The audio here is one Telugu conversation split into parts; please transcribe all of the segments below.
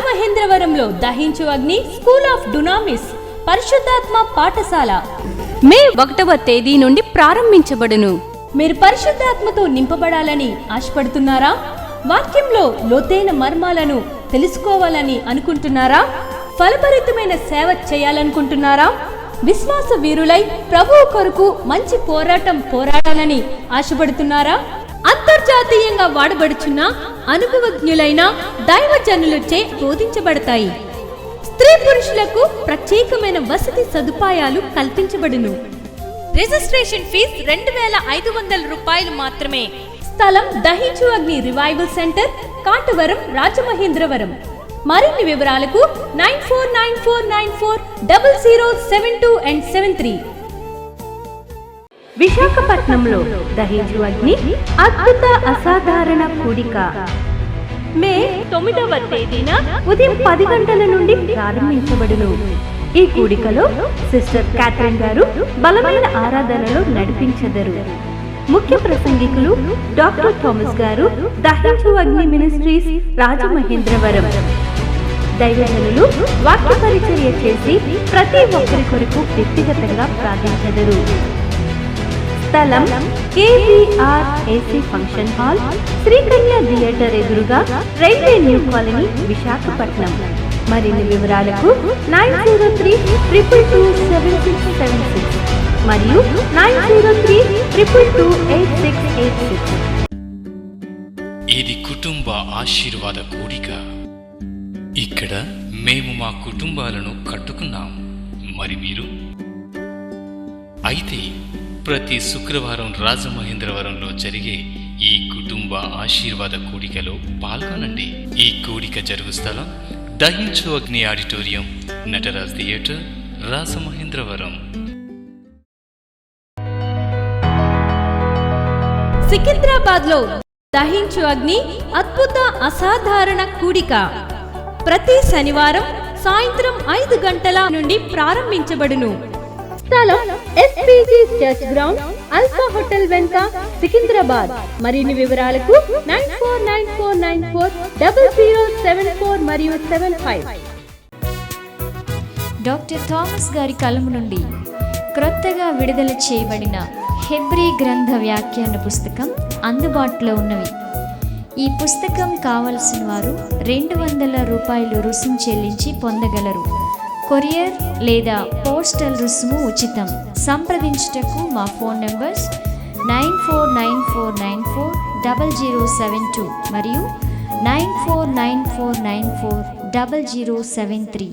రాజమహేంద్రవరంలో దహించు అగ్ని స్కూల్ ఆఫ్ డునామిస్ పరిశుద్ధాత్మ పాఠశాల మే 1వ తేదీ నుండి ప్రారంభించబడును. మీరు పరిశుద్ధాత్మతో నింపబడాలని ఆశపడుతున్నారా? వాక్యంలో లోతైన మర్మాలను తెలుసుకోవాలని అనుకుంటున్నారా? ఫలభరితమైన సేవ చేయాలనుకుంటున్నారా? విశ్వాస వీరులై ప్రభువు కొరకు మంచి పోరాడాలని ఆశపడుతున్నారా? అంతర్జాతీయంగా వాడబడుచున్న అనుభవజ్ఞులైన దైవజనులచే బోధించబడతాయి. స్త్రీ పురుషులకు ప్రత్యేకమైన వసతి సదుపాయాలు కల్పించబడును. రిజిస్ట్రేషన్ ఫీజు 2500 రూపాయలు మాత్రమే. స్థలం దహించు అగ్ని రివైవల్ సెంటర్, కాటవరం, రాజమహేంద్రవరం. మరిన్ని వివరాలకు 9494940072 and 73. విశాఖపట్నంలో దహించు అగ్ని అద్భుత అసాధారణ కూడిక మే 9వ తేదీన ఉదయం 10 గంటల నుండి ప్రారంభించబడును. ఈ కూడికలో సిస్టర్ క్యాథరిన్ గారు బలమైన ఆరాధనలో నడిపించెదరు. ముఖ్య ప్రసంగికులు డాక్టర్ థామస్ గారు, దహించు అగ్ని మినిస్ట్రీస్, రాజమహేంద్రవరం. దైవజనులు వాక్య పరిచర్య చేసి ప్రతి ఒక్కరి కొరకు వ్యక్తిగతంగా ప్రార్థించెదరు. స్థలం KVR AC function hall, Srikanya theatre ఎదురుగా, రైల్వే న్యూ కాలనీ, విశాఖపట్నం. మరిన్ని వివరాలకు 9032227676 మరియు 9032228686. ఇది కుటుంబ ఆశీర్వాద కూడిక. ఇక్కడ మేము మా కుటుంబాలను కట్టుకున్నాం. మరి మీరు? అయితే ప్రతి శుక్రవారం రాజమహేంద్రవరంలో జరిగే ఈ కుటుంబ ఆశీర్వాద కూడికలో పాల్గొనండి. ఈ కూడిక జరుగు స్థలం దహించు అగ్ని ఆడిటోరియం, నటరాజ్ థియేటర్, రాజమహేంద్రవరం. సికింద్రాబాద్ లో దహించు అగ్ని అద్భుత అసాధారణ కూడిక ప్రతి శనివారం సాయంత్రం 5 గంటల నుండి ప్రారంభించబడును. స్థలం SPG church ground, alpha hotel వెనుక, సికింద్రాబాద్. మరిన్ని వివరాలకు 9494940074 మరియు 75. డాక్టర్ థామస్ గారి కలము నుండి క్రొత్తగా విడుదల చేయబడిన హెబ్రీ గ్రంథ వ్యాఖ్యాన పుస్తకం అందుబాటులో ఉన్నవి. ఈ పుస్తకం కావలసిన వారు 200 రూపాయలు రుసుము చెల్లించి పొందగలరు. కొరియర్ లేదా పోస్టల్ రుసుము ఉచితం. సంప్రదించుటకు మా ఫోన్ నంబర్స్ 9494940072 మరియు 9494940073.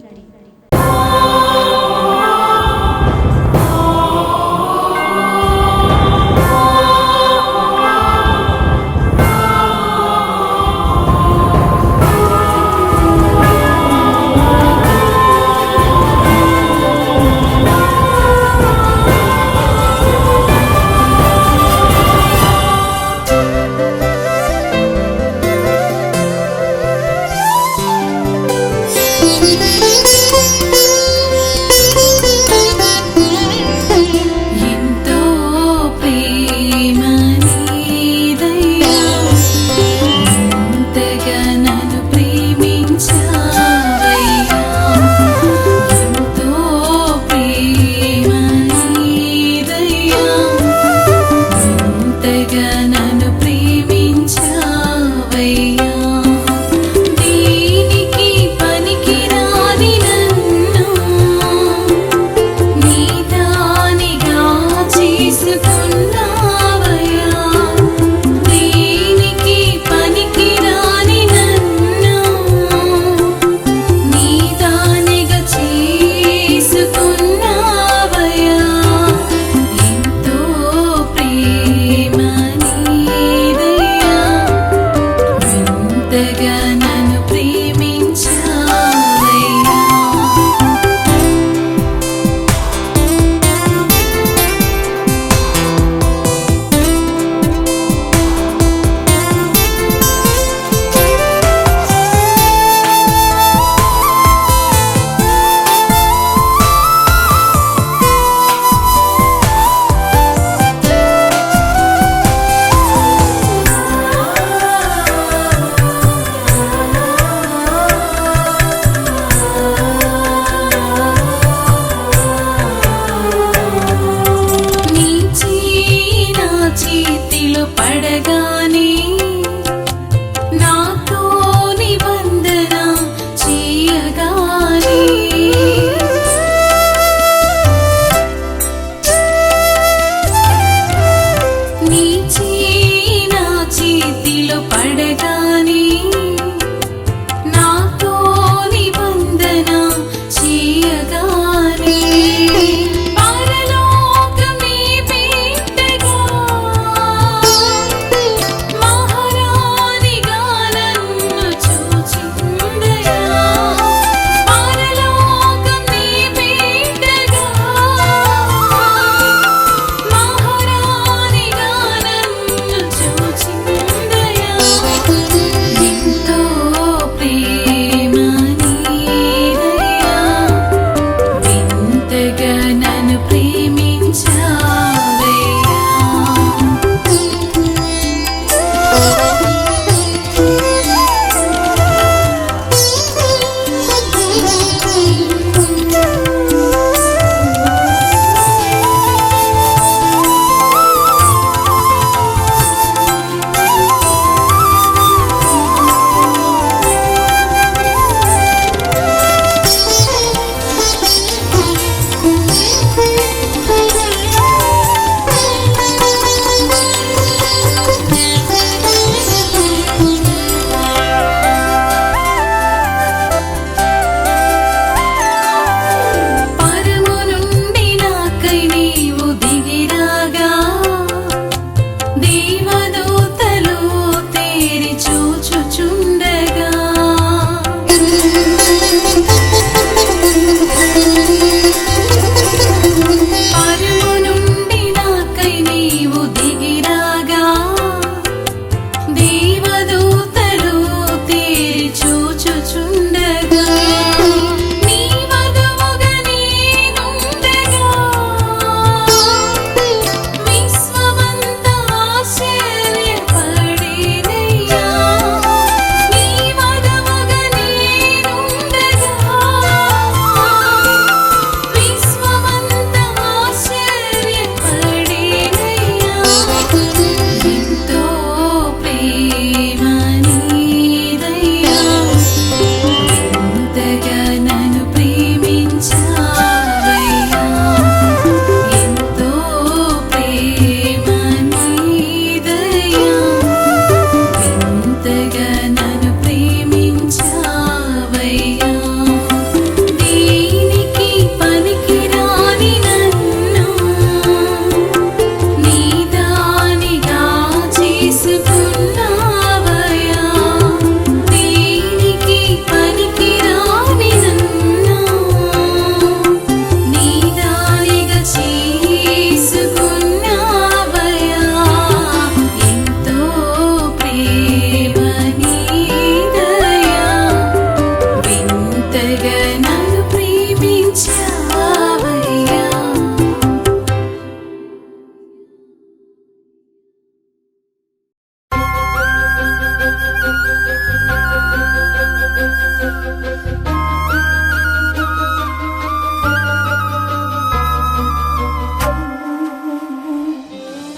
ఇంతగా నన్ను ప్రేమించావయ్యా.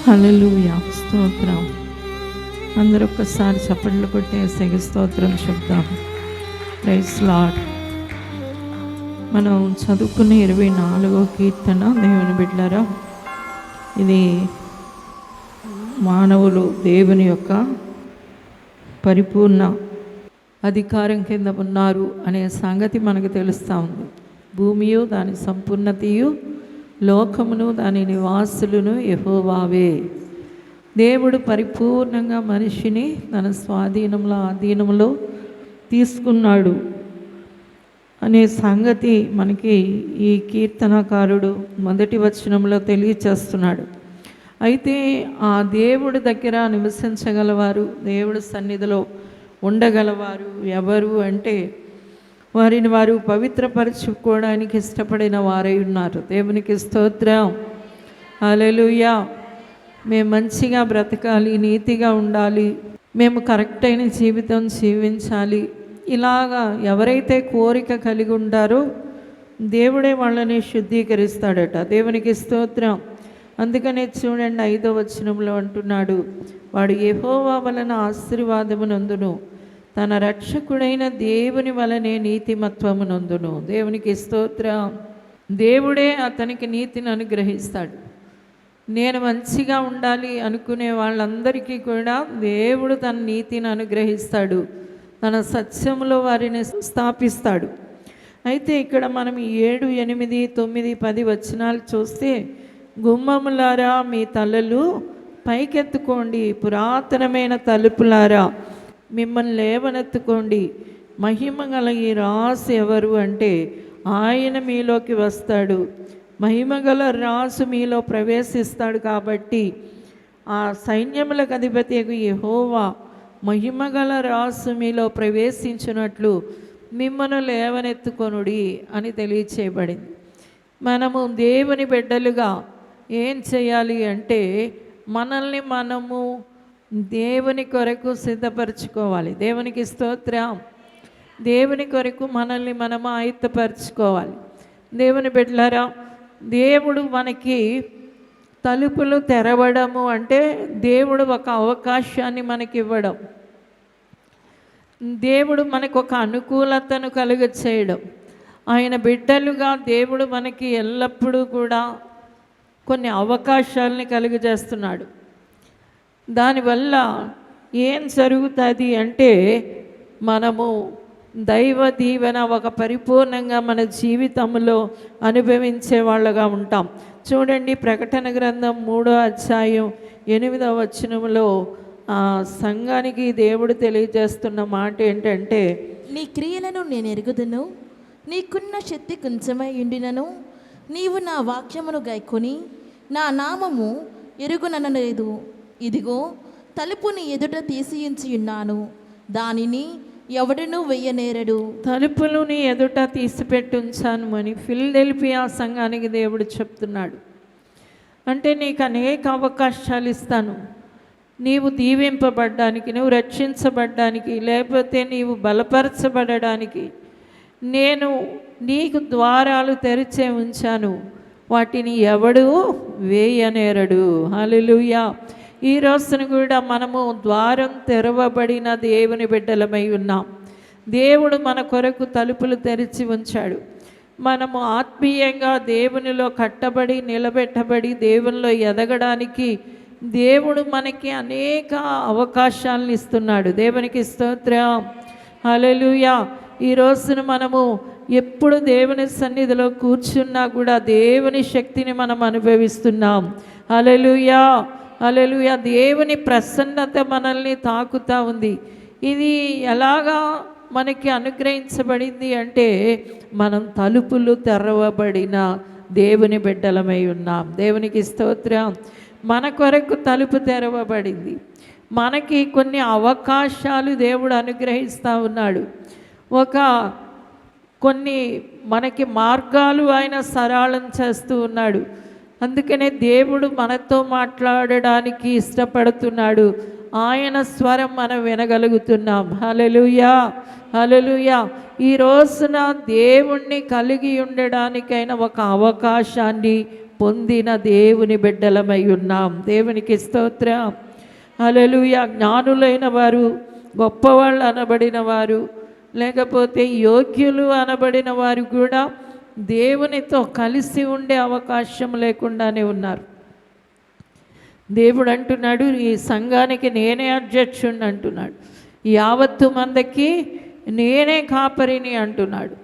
హల్లెలూయా, స్తోత్రం. అందరూ ఒక్కసారి చప్పట్లు కొట్టేసి స్తోత్రం చెప్దాం. Praise lord. మనం చదువుకునే 24వ కీర్తన దేవుని బిడ్డలారా, ఇది మానవులు దేవుని యొక్క పరిపూర్ణ అధికారం కింద ఉన్నారు అనే సంగతి మనకు తెలుస్తూ ఉంది. భూమియు దాని సంపూర్ణతయు లోకమును దాని నివాసులను యెహోవావే. దేవుడు పరిపూర్ణంగా మనిషిని తన స్వాధీనంలో ఆధీనంలో తీసుకున్నాడు అనే సంగతి మనకి ఈ కీర్తనకారుడు మొదటి వచనంలో తెలియచేస్తున్నాడు. అయితే ఆ దేవుడి దగ్గర నివసించగలవారు, దేవుడి సన్నిధిలో ఉండగలవారు ఎవరు అంటే వారిని వారు పవిత్రపరచుకోవడానికి ఇష్టపడిన వారై ఉన్నారు. దేవునికి స్తోత్రం. హల్లెలూయా. మేము మంచిగా బ్రతకాలి, నీతిగా ఉండాలి, మేము కరెక్ట్ అయిన జీవితం జీవించాలి, ఇలాగా ఎవరైతే కోరిక కలిగి ఉంటారో దేవుడే వాళ్ళని శుద్ధీకరిస్తాడట. దేవునికి స్తోత్రం. అందుకనే చూడండి 5వ వచనంలో అంటున్నాడు, వాడు యెహోవా వలన ఆశీర్వాదమునందును తన రక్షకుడైన దేవుని వలనే నీతిమత్వమునందును. దేవునికి స్తోత్రం. దేవుడే అతనికి నీతిని అనుగ్రహిస్తాడు. నేను మంచిగా ఉండాలి అనుకునే వాళ్ళందరికీ కూడా దేవుడు తన నీతిని అనుగ్రహిస్తాడు, తన సత్యంలో వారిని స్థాపిస్తాడు. అయితే ఇక్కడ మనం 7, 8, 9, 10 వచనాలు చూస్తే, గుమ్మములారా మీ తలలు పైకెత్తుకోండి, పురాతనమైన తలుపులారా మిమ్మల్ని లేవనెత్తుకోండి. మహిమ గల ఈ రాసు ఎవరు అంటే ఆయన మీలోకి వస్తాడు. మహిమగల రాసు మీలో ప్రవేశిస్తాడు. కాబట్టి ఆ సైన్యములకు అధిపతి యెహోవా మహిమగల రాసు మీలో ప్రవేశించినట్లు మిమ్మను లేవనెత్తుకొనుడి అని తెలియచేయబడింది. మనము దేవుని బిడ్డలుగా ఏం చేయాలి అంటే మనల్ని మనము దేవుని కొరకు సిద్ధపరచుకోవాలి. దేవునికి స్తోత్రం. దేవుని కొరకు మనల్ని మనము ఆయుత్తపరచుకోవాలి. దేవుని బిడ్డలారా, దేవుడు మనకి తలుపులు తెరవడము అంటే దేవుడు ఒక అవకాశాన్ని మనకి ఇవ్వడం, దేవుడు మనకు ఒక అనుకూలతను కలుగ చేయడం. ఆయన బిడ్డలుగా దేవుడు మనకి ఎల్లప్పుడూ కూడా కొన్ని అవకాశాలని కలుగజేస్తున్నాడు. దానివల్ల ఏం జరుగుతుంది అంటే మనము దైవ దీవెన ఒక పరిపూర్ణంగా మన జీవితంలో అనుభవించే వాళ్ళగా ఉంటాం. చూడండి, ప్రకటన గ్రంథం 3వ అధ్యాయం 8వ వచనంలో సంఘానికి దేవుడు తెలియజేస్తున్న మాట ఏంటంటే, నీ క్రియలను నేను ఎరుగుదును, నీకున్న శక్తి కొంచెమై ఉండినను నీవు నా వాక్యమును గైకొని నా నామము ఎరుగుననలేదు. ఇదిగో తలుపుని ఎదుట తీసియించి ఉన్నాను, దానిని ఎవడనూ వెయ్యనేరడు. తలుపులు నీ ఎదుట తీసిపెట్టుంచాను అని ఫిలదెల్ఫియా సంఘానికి దేవుడు చెప్తున్నాడు. అంటే నీకు అనేక అవకాశాలు ఇస్తాను, నీవు దీవింపబడ్డానికి, నువ్వు రక్షించబడ్డానికి, లేకపోతే నీవు బలపరచబడడానికి నేను నీకు ద్వారాలు తెరిచే ఉంచాను, వాటిని ఎవడు వేయనేరడు. హల్లెలూయా. ఈ రోజున కూడా మనము ద్వారం తెరవబడిన దేవుని బిడ్డలమై ఉన్నాం. దేవుడు మన కొరకు తలుపులు తెరిచి ఉంచాడు. మనము ఆత్మీయంగా దేవునిలో కట్టబడి నిలబెట్టబడి దేవునిలో ఎదగడానికి దేవుడు మనకి అనేక అవకాశాలను ఇస్తున్నాడు. దేవునికి స్తోత్రం. హల్లెలూయా. ఈ రోజున మనము ఎప్పుడు దేవుని సన్నిధిలో కూర్చున్నా కూడా దేవుని శక్తిని మనం అనుభవిస్తున్నాం. హల్లెలూయా, హల్లెలూయా. దేవుని ప్రసన్నత మనల్ని తాకుతూ ఉంది. ఇది ఎలాగా మనకి అనుగ్రహించబడింది అంటే మనం తలుపులు తెరవబడిన దేవుని బిడ్డలమై ఉన్నాం. దేవునికి స్తోత్రం. మన కొరకు తలుపు తెరవబడింది. మనకి కొన్ని అవకాశాలు దేవుడు అనుగ్రహిస్తూ ఉన్నాడు. ఒక కొన్ని మనకి మార్గాలు ఆయన సరళం చేస్తూ ఉన్నాడు. అందుకనే దేవుడు మనతో మాట్లాడడానికి ఇష్టపడుతున్నాడు. ఆయన స్వరం మనం వినగలుగుతున్నాం. హల్లెలూయా, హల్లెలూయా. ఈ రోజున దేవుణ్ణి కలిగి ఉండడానికైనా ఒక అవకాశాన్ని పొందిన దేవుని బిడ్డలమై ఉన్నాం. దేవునికి స్తోత్రం. హల్లెలూయా. జ్ఞానులైన వారు, గొప్పవాళ్ళు అనబడిన వారు, లేకపోతే యోగ్యులు అనబడిన వారు కూడా దేవునితో కలిసి ఉండే అవకాశం లేకుండానే ఉన్నారు. దేవుడు అంటున్నాడు, ఈ సంఘానికి నేనే అధ్యక్షుడిని అంటున్నాడు. యావత్తు మందికి నేనే కాపరిని అంటున్నాడు.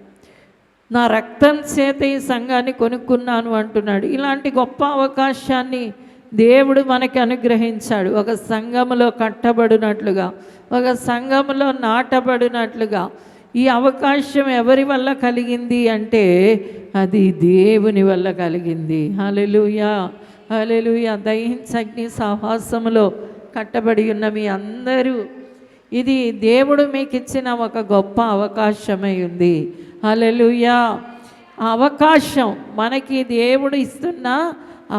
నా రక్తం చేత ఈ సంఘాన్ని కొనుక్కున్నాను అంటున్నాడు. ఇలాంటి గొప్ప అవకాశాన్ని దేవుడు మనకి అనుగ్రహించాడు. ఒక సంఘములో కట్టబడినట్లుగా, ఒక సంఘములో నాటబడినట్లుగా. ఈ అవకాశం ఎవరి వల్ల కలిగింది అంటే అది దేవుని వల్ల కలిగింది. హల్లెలూయా, హల్లెలూయా. దహించగ్ని సహవాసములో కట్టబడి ఉన్న మీ అందరూ, ఇది దేవుడు మీకు ఇచ్చిన ఒక గొప్ప అవకాశమై ఉంది. హల్లెలూయా. ఆ అవకాశం మనకి దేవుడు ఇస్తున్న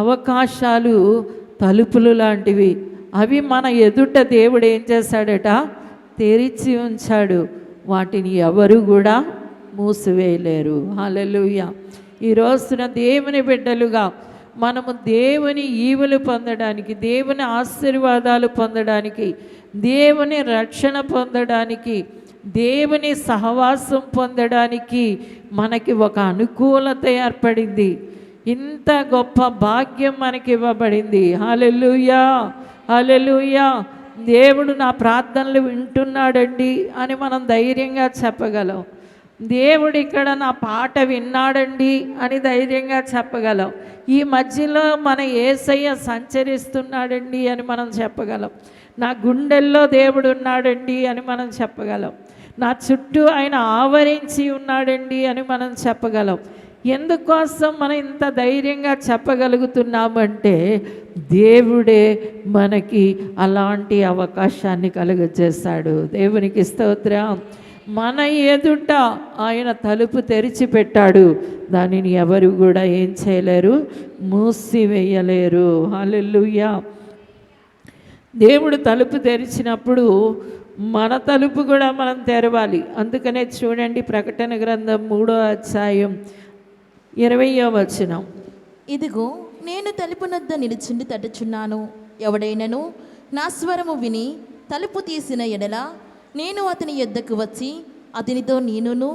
అవకాశాలు తలుపులు లాంటివి. అవి మన ఎదుట దేవుడు ఏం చేశాడట? తెరిచి ఉంచాడు. వాటిని ఎవరు కూడా మూసివేయలేరు. హల్లెలూయా. ఈ రోజున దేవుని బిడ్డలుగా మనము దేవుని ఈవులు పొందడానికి, దేవుని ఆశీర్వాదాలు పొందడానికి, దేవుని రక్షణ పొందడానికి, దేవుని సహవాసం పొందడానికి మనకి ఒక అనుకూలత ఏర్పడింది. ఇంత గొప్ప భాగ్యం మనకి ఇవ్వబడింది. హల్లెలూయా, హల్లెలూయా. దేవుడు నా ప్రార్థనలు వింటున్నాడండి అని మనం ధైర్యంగా చెప్పగలం. దేవుడు ఇక్కడ నా పాట విన్నాడండి అని ధైర్యంగా చెప్పగలం. ఈ మధ్యలో మన యేసయ్య సంచరిస్తున్నాడండి అని మనం చెప్పగలం. నా గుండెల్లో దేవుడు ఉన్నాడండి అని మనం చెప్పగలం. నా చుట్టూ ఆయన ఆవరించి ఉన్నాడండి అని మనం చెప్పగలం. ఎందుకోసం మనం ఇంత ధైర్యంగా చెప్పగలుగుతున్నామంటే దేవుడే మనకి అలాంటి అవకాశాన్ని కలుగజేస్తాడు. దేవునికి స్తోత్రం. మన ఎదుట ఆయన తలుపు తెరిచిపెట్టాడు. దానిని ఎవరు కూడా ఏం చేయలేరు, మూసివేయలేరు. హల్లెలూయా. దేవుడు తలుపు తెరిచినప్పుడు మన తలుపు కూడా మనం తెరవాలి. అందుకనే చూడండి, ప్రకటన గ్రంథం 3వ అధ్యాయం 20వ వచనం. ఇదిగో నేను తలుపు నద్ద నిలుచుండి తట్టుచున్నాను. ఎవడైనను నా స్వరము విని తలుపు తీసిన ఎడల నేను అతని యొద్దకు వచ్చి అతనితో నేనును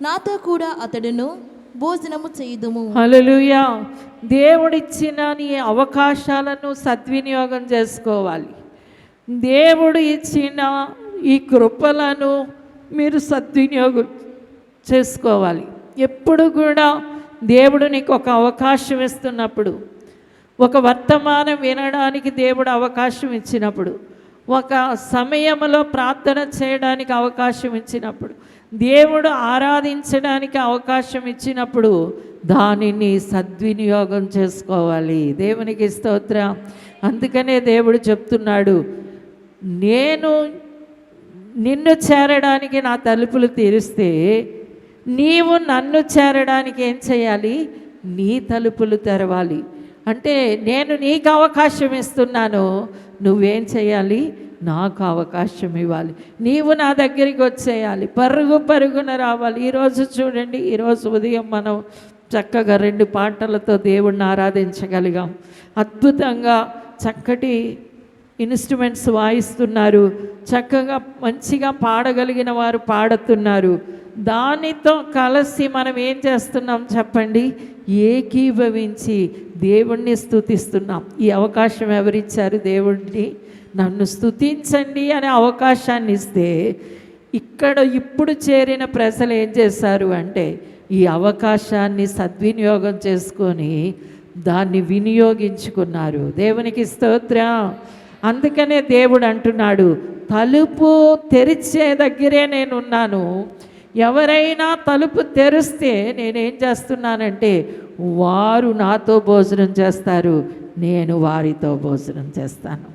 నాతో కూడా అతడును భోజనము చేయుదుము. హల్లెలూయా. దేవుడిచ్చిన నీ అవకాశాలను సద్వినియోగం చేసుకోవాలి. దేవుడు ఇచ్చిన ఈ కృపలను మీరు సద్వినియోగం చేసుకోవాలి. ఎప్పుడు కూడా దేవుడు నీకు ఒక అవకాశం ఇస్తున్నప్పుడు, ఒక వర్తమానం వినడానికి దేవుడు అవకాశం ఇచ్చినప్పుడు, ఒక సమయంలో ప్రార్థన చేయడానికి అవకాశం ఇచ్చినప్పుడు, దేవుడు ఆరాధించడానికి అవకాశం ఇచ్చినప్పుడు దానిని సద్వినియోగం చేసుకోవాలి. దేవునికి స్తోత్రం. అందుకనే దేవుడు చెప్తున్నాడు, నేను నిన్ను చేరడానికి నా తలుపులు తెరిస్తే నీవు నన్ను చేరడానికి ఏం చేయాలి? నీ తలుపులు తెరవాలి. అంటే నేను నీకు అవకాశం ఇస్తున్నాను, నువ్వేం చేయాలి? నాకు అవకాశం ఇవ్వాలి. నీవు నా దగ్గరికి వచ్చేయాలి, పరుగు పరుగున రావాలి. ఈరోజు చూడండి, ఈరోజు ఉదయం మనం చక్కగా 2 పాటలతో దేవుణ్ణి ఆరాధించగలిగాం. అద్భుతంగా చక్కటి ఇన్స్ట్రుమెంట్స్ వాయిస్తున్నారు, చక్కగా మంచిగా పాడగలిగిన వారు పాడుతున్నారు. దానితో కలిసి మనం ఏం చేస్తున్నాం చెప్పండి? ఏకీభవించి దేవుణ్ణి స్తుతిస్తున్నాం. ఈ అవకాశం ఎవరిచ్చారు? దేవుడిని. నన్ను స్తుతించండి అనే అవకాశాన్ని ఇస్తే ఇక్కడ ఇప్పుడు చేరిన ప్రజలు ఏం చేశారు అంటే ఈ అవకాశాన్ని సద్వినియోగం చేసుకొని దాన్ని వినియోగించుకున్నారు. దేవునికి స్తోత్రం. అందుకనే దేవుడు అంటున్నాడు, తలుపు తెరిచే దగ్గరే నేనున్నాను. ఎవరైనా తలుపు తెరిస్తే నేనేం చేస్తున్నానంటే వారు నాతో భోజనం చేస్తారు, నేను వారితో భోజనం చేస్తాను.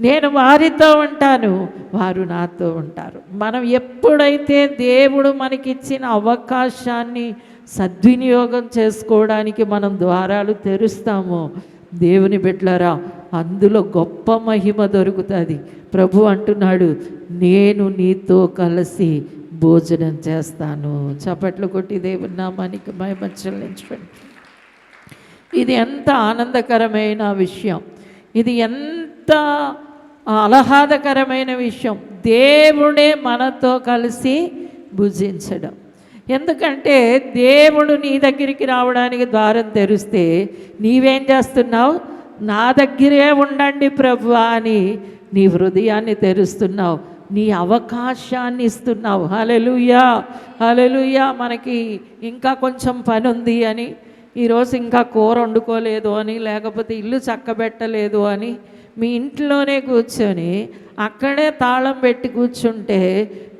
నేను వారితో ఉంటాను, వారు నాతో ఉంటారు. మనం ఎప్పుడైతే దేవుడు మనకిచ్చిన అవకాశాన్ని సద్వినియోగం చేసుకోవడానికి మనం ద్వారాలు తెరుస్తామో, దేవుని బిడ్డలారా, అందులో గొప్ప మహిమ దొరుకుతుంది. ప్రభు అంటున్నాడు, నేను నీతో కలిసి భోజనం చేస్తాను. చప్పట్లు కొట్టి దేవుని నామానికి మహిమ చెల్లించండి. ఇది ఎంత ఆనందకరమైన విషయం, ఇది ఎంత ఆహ్లాదకరమైన విషయం. దేవుడే మనతో కలిసి భుజించడం. ఎందుకంటే దేవుడు నీ దగ్గరికి రావడానికి ద్వారం తెరిస్తే నీవేం చేస్తున్నావు? నా దగ్గరే ఉండండి ప్రభువా అని నీ హృదయాన్ని తెరుస్తున్నావు, నీ అవకాశాన్ని ఇస్తున్నావు. హల్లెలూయా, హల్లెలూయా. మనకి ఇంకా కొంచెం పని ఉంది అని, ఈరోజు ఇంకా కూర వండుకోలేదు అని, లేకపోతే ఇల్లు చక్కబెట్టలేదు అని మీ ఇంట్లోనే కూర్చొని అక్కడే తాళం పెట్టి కూర్చుంటే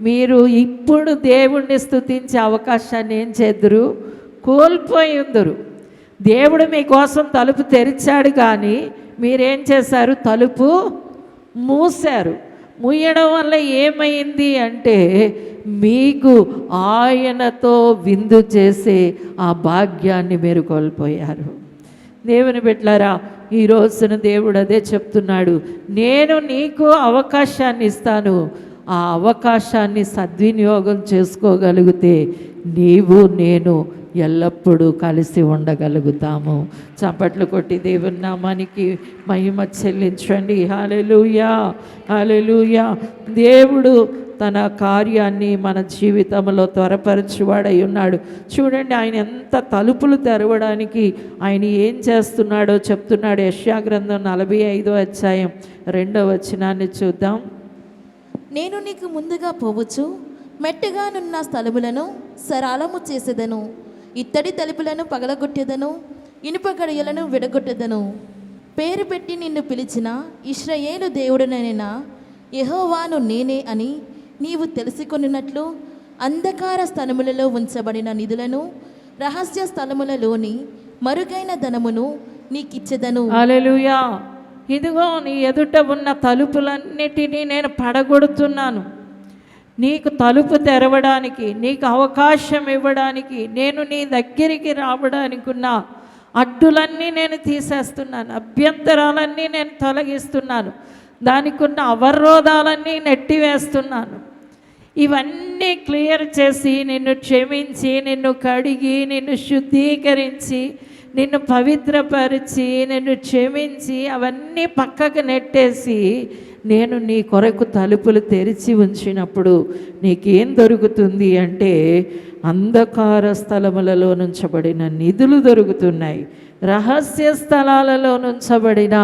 మీరు ఇప్పుడు దేవుణ్ణి స్తుతించే అవకాశాన్ని ఏం చేద్దురు? కోల్పోయి ఉందరు. దేవుడు మీకోసం తలుపు తెరిచాడు, కానీ మీరేం చేశారు? తలుపు మూశారు. మూయడం వల్ల ఏమైంది అంటే మీకు ఆయనతో విందు చేసే ఆ భాగ్యాన్ని మీరు కోల్పోయారు. దేవుని బిడ్డలారా, ఈ రోజున దేవుడు అదే చెప్తున్నాడు, నేను నీకు అవకాశాన్ని ఇస్తాను. ఆ అవకాశాన్ని సద్వినియోగం చేసుకోగలిగితే నీవు నేను ఎల్లప్పుడూ కలిసి ఉండగలుగుతాము. చప్పట్లు కొట్టి దేవుని నామానికి మహిమ చెల్లించండి. హల్లెలూయా, హల్లెలూయా. దేవుడు తన కార్యాన్ని మన జీవితంలో త్వరపరచువాడై ఉన్నాడు. చూడండి, ఆయన ఎంత తలుపులు తెరవడానికి ఆయన ఏం చేస్తున్నాడో చెప్తున్నాడు. యెషయా గ్రంథం 45వ అధ్యాయం 2వ వచనాన్ని చూద్దాం. నేను నీకు ముందుగా పోవచ్చు, మెట్టగానున్న స్థలములను సరాలము చేసేదను, ఇత్తడి తలుపులను పగలగొట్టెదను, ఇనుప గడియలను విడగొట్టెదను. పేరు పెట్టి నిన్ను పిలిచిన ఇశ్రాయేలు దేవుడనైన యెహోవాను నేనే అని నీవు తెలుసుకొనినట్లు అంధకార స్థలములలో ఉంచబడిన నిధులను, రహస్య స్థలములలోని మరుగైన ధనమును నీకిచ్చెదను. హల్లెలూయా. ఇదిగో నీ ఎదుట ఉన్న తలుపులన్నిటినీ నేను పడగొడుతున్నాను. నీకు తలుపు తెరవడానికి, నీకు అవకాశం ఇవ్వడానికి, నేను నీ దగ్గరికి రావడానికి ఉన్న అడ్డులన్నీ నేను తీసేస్తున్నాను, అభ్యంతరాలన్నీ నేను తొలగిస్తున్నాను, దానికి ఉన్న అవరోధాలన్నీ నెట్టివేస్తున్నాను. ఇవన్నీ క్లియర్ చేసి నిన్ను క్షమించి, నిన్ను కడిగి, నిన్ను శుద్ధీకరించి, నిన్ను పవిత్రపరిచి, నిన్ను క్షమించి అవన్నీ పక్కకు నెట్టేసి నేను నీ కొరకు తలుపులు తెరిచి ఉంచినప్పుడు నీకేం దొరుకుతుంది అంటే అంధకార స్థలములలో నుంచబడిన నిధులు దొరుకుతున్నాయి, రహస్య స్థలాలలో నుంచబడిన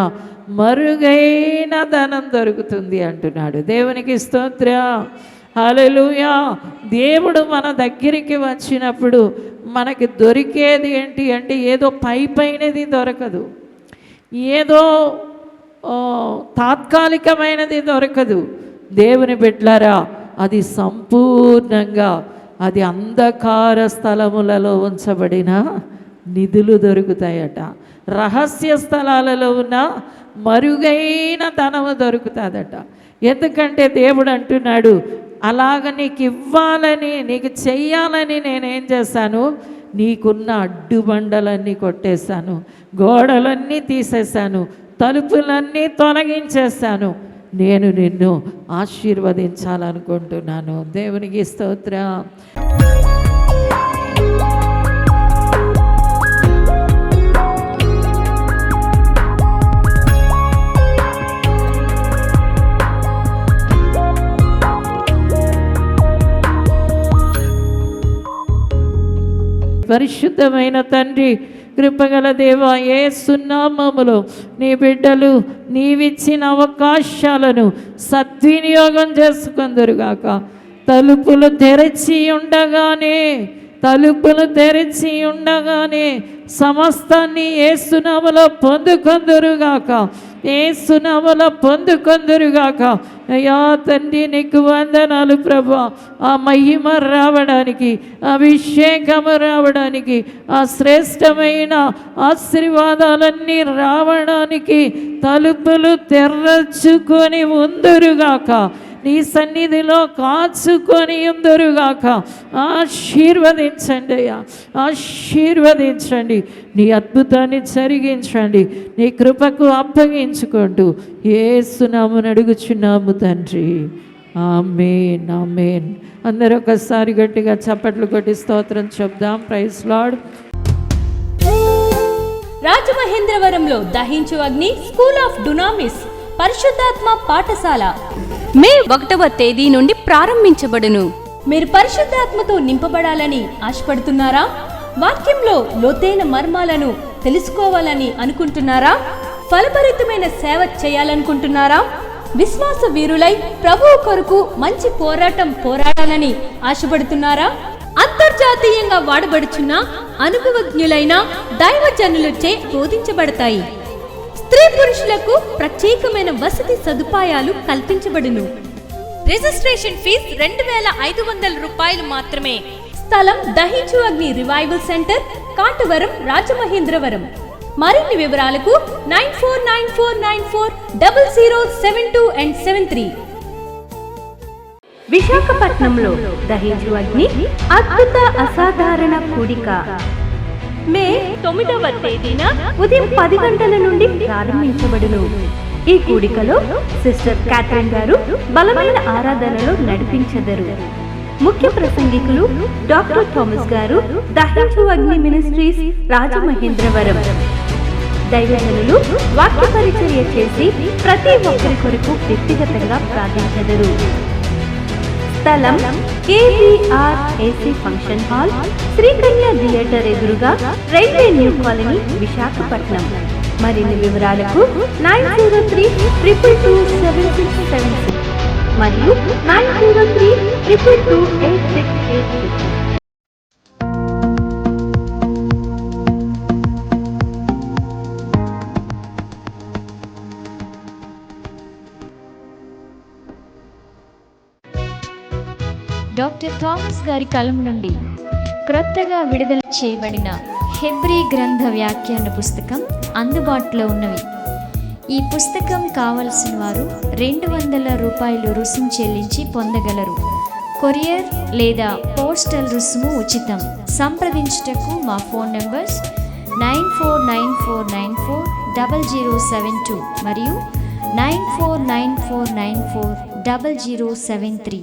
మరుగైన ధనం దొరుకుతుంది అంటున్నాడు. దేవునికి స్తోత్రం. హల్లెలూయా. దేవుడు మన దగ్గరికి వచ్చినప్పుడు మనకి దొరికేది ఏంటి అంటే ఏదో పైనది దొరకదు, ఏదో తాత్కాలికమైనది దొరకదు. దేవుని బిడ్డలారా, అది సంపూర్ణంగా అది అంధకార స్థలములలో ఉంచబడిన నిధులు దొరుకుతాయట. రహస్య స్థలాలలో ఉన్న మరుగైన ధనము దొరుకుతుందట. ఎందుకంటే దేవుడు అంటున్నాడు, అలాగ నీకు ఇవ్వాలని, నీకు చెయ్యాలని నేనేం చేశాను? నీకున్న అడ్డుబండలన్నీ కొట్టేశాను, గోడలన్నీ తీసేశాను, తలుపులన్నీ తొలగించేశాను. నేను నిన్ను ఆశీర్వదించాలనుకుంటున్నాను. దేవునికి స్తోత్రం. పరిశుద్ధమైన తండ్రి, కృపగల దేవ, యేసు నామములో నీ బిడ్డలు నీవిచ్చిన అవకాశాలను సద్వినియోగం చేసుకొందురుగాక. తలుపులు తెరిచి ఉండగానే సమస్తాన్ని యేసు నామములో పొందుకొందురుగాక. యేసు నామములో పొందుకొందురుగాక. అయ్యా తండ్రి నీకు వందనాలు ప్రభా. ఆ మహిమ రావడానికి, అభిషేకము రావడానికి, ఆ శ్రేష్టమైన ఆశీర్వాదాలన్నీ రావడానికి తలుపులు తెరచుకొని ఉందురుగాక. నీ సన్నిధిలో కాచుకొని ఉందరుగాక. ఆశీర్వదించండి అయ్యా, ఆశీర్వదించండి. నీ అద్భుతాన్ని జరిగించండి. నీ కృపకు అప్పగించుకుంటూ యేసు నామమున అడుగుచున్నాము తండ్రి. ఆమేన్, ఆమేన్. అందరూ ఒకసారి గట్టిగా చప్పట్లు కొట్టి స్తోత్రం చెప్దాం. Praise lord. రాజమహేంద్రవరంలో దహించు అగ్ని స్కూల్ ఆఫ్ డునామిస్ పరిశుద్ధాత్మ పాఠశాల మే 1వ తేదీ నుండి ప్రారంభించబడును. మీరు పరిశుద్ధాత్మతో నింపబడాలని ఆశపడుతున్నారా? వాక్యంలో లోతైన మర్మాలను తెలుసుకోవాలని అనుకుంటున్నారా? ఫలభరితమైన సేవ చేయాలనుకుంటున్నారా? విశ్వాస వీరులై ప్రభువు కొరకు మంచి పోరాడాలని ఆశపడుతున్నారా? అంతర్జాతీయంగా వాడబడుచున్న అనుభవజ్ఞులైన దైవజనులచే బోధించబడతాయి. స్త్రీ పురుషులకు ప్రత్యేకమైన వసతి సదుపాయాలు కల్పించబడును. రిజిస్ట్రేషన్ ఫీజు 2500 రూపాయలు మాత్రమే. స్థలం దహించు అగ్ని రివైవల్ సెంటర్, కాటవరం, రాజమహేంద్రవరం. మరిన్ని వివరాలకు 9494940072 and 73. విశాఖపట్నంలో దహించు అగ్ని అద్భుత అసాధారణ కూడిక మే 9వ తేదీన ఉదయం 10 గంటల నుండి ప్రారంభించబడును. ఈ కూడికలో సిస్టర్ క్యాథరిన్ గారు బలమైన ఆరాధనలో నడిపించెదరు. ముఖ్య ప్రసంగికులు డాక్టర్ థామస్ గారు, దహించు అగ్ని మినిస్ట్రీస్, రాజమహేంద్రవరం. దైవజనులు వాక్య పరిచర్య చేసి ప్రతి ఒక్కరి కొరకు వ్యక్తిగతంగా ప్రార్థించెదరు. స్థలం KVR AC function hall, Srikanya theatre ఎదురుగా, రైల్వే న్యూ కాలనీ, విశాఖపట్నం. మరిన్ని వివరాలకు 9032227676 మరియు 9032228686. డాక్టర్ థామస్ గారి కలం నుండి క్రొత్తగా విడుదల చేయబడిన హెబ్రీ గ్రంథ వ్యాఖ్యాన పుస్తకం అందుబాటులో ఉన్నవి. ఈ పుస్తకం కావలసిన వారు 200 రూపాయలు రుసుము చెల్లించి పొందగలరు. కొరియర్ లేదా పోస్టల్ రుసుము ఉచితం. సంప్రదించుటకు మా ఫోన్ నంబర్స్ 9494940072 మరియు 9494940073.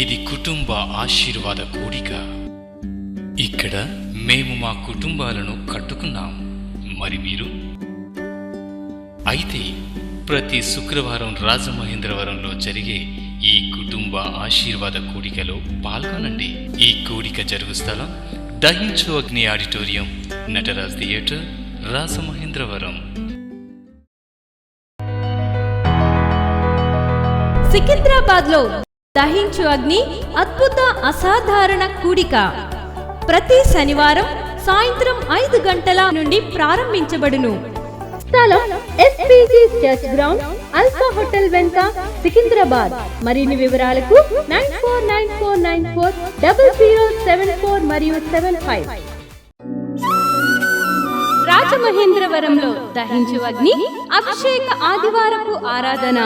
ఇది కుటుంబ ఆశీర్వాద కూడిక. ఇక్కడ మేము మా కుటుంబాలను కట్టుకున్నాం. మరి మీరు? అయితే ప్రతి శుక్రవారం రాజమహేంద్రవరంలో జరిగే ఈ కుటుంబ ఆశీర్వాద కూడికలో పాల్గొనండి. ఈ కూడిక జరుగు స్థలం దహించు అగ్ని ఆడిటోరియం, నటరాజ్ థియేటర్, రాజమహేంద్రవరం. సికింద్రాబాద్ లో దహించు అగ్ని అద్భుత అసాధారణ కూడిక ప్రతి శనివారం సాయంత్రం 5 గంటల నుండి ప్రారంభించబడును. స్థలం SPG church ground, alpha hotel వెనుక, సికింద్రాబాద్. మరిన్ని వివరాలకు 9494940074 మరియు 75. రాజమహేంద్రవరంలో దహించు అగ్ని అభిషేక ఆదివారపు ఆరాధన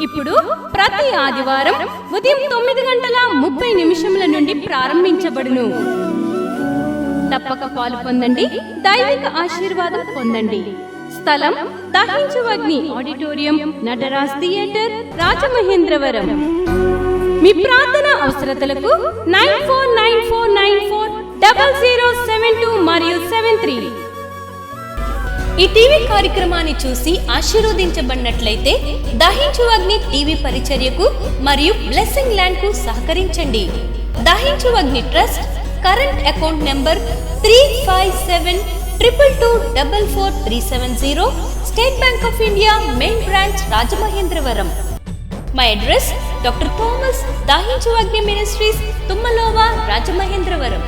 ఇప్పుడు ప్రతి ఆదివారం ఉదయం 9:30 నుండి ప్రారంభించబడును. తప్పక పాలు పొందండి, దైవిక ఆశీర్వాదం పొందండి. స్థలం దహించు అగ్ని ఆడిటోరియం, నటరాజ్ థియేటర్, రాజమహేంద్రవరం. మీ ప్రార్థన అవసరతలకు 9494940072 మరియు 73. ఈ టీవీ కార్యక్రమాన్ని చూసి ఆశీర్వదించబడినట్లయితే దహించు అగ్ని టీవీ పరిచర్యకు మరియు బ్లెస్సింగ్ ల్యాండ్ కు సహకరించండి. Dahinchu Agni trust current account number 357222444370, State Bank of India, main branch, Rajamahendravaram. My address doctor Thomas, Dahinchu Agni ministries, తుమ్మలోవా, Rajamahendravaram.